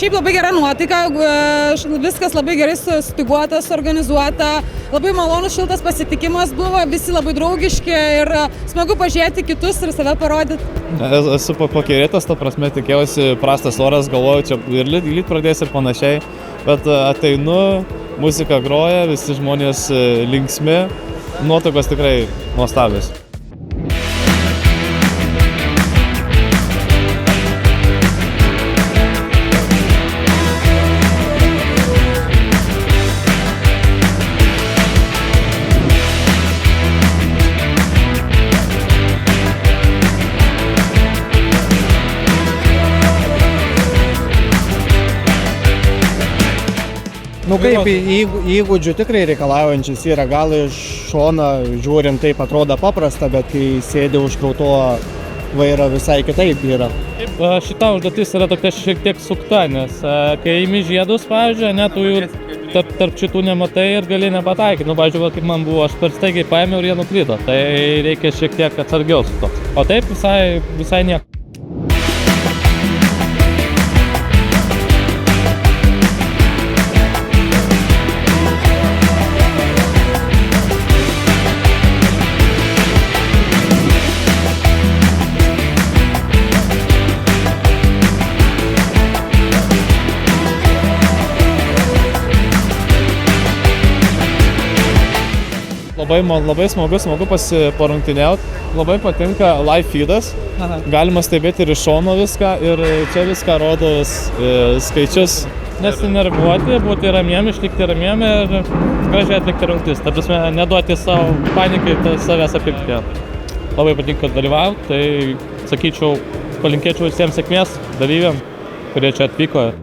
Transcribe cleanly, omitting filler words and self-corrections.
šiaip labai gera nuotaika, viskas labai gerai sustyguota, suorganizuota, labai malonus šiltas pasitikimas buvo, visi labai draugiški ir smagu pažiūrėti kitus ir save parodyti. Esu pakirėtas, ta prasme, tikėjausi prastas oras, galvoju, čia ir lyt pradės ir panašiai, bet ateinu, muzika groja, visi žmonės linksmi, nuotaikos tikrai nuostabios. Nu kaip, įgūdžių tikrai reikalaujančius yra, gal iš šono žiūrint taip atrodo paprasta, bet kai sėdi už krauto vairo visai kitaip yra. Šita užduotis yra tokia šiek tiek sukta, nes kai imi žiedus, pavyzdžiui, tu jų tarp šitų nematai ir gali nepataikyti. Nu, pavyzdžiui, kaip man buvo, aš per staigiai paėmiau ir jie nukrito, tai reikia šiek tiek atsargiau su to. O taip visai nieko. Labai smagu parungtyniauti, labai patinka live feedas, galima stebėti ir iš šono viską ir čia viską rodo skaičius. Nesinervuoti, būti ramiem, išlikti ramiem ir gražiai atlikti rungtis. Ta prasme, neduoti savo panikai, savęs apimti. Labai patinka dalyvauti, tai sakyčiau, palinkėčiau visiems sėkmės dalyviam, kurie čia atvyko.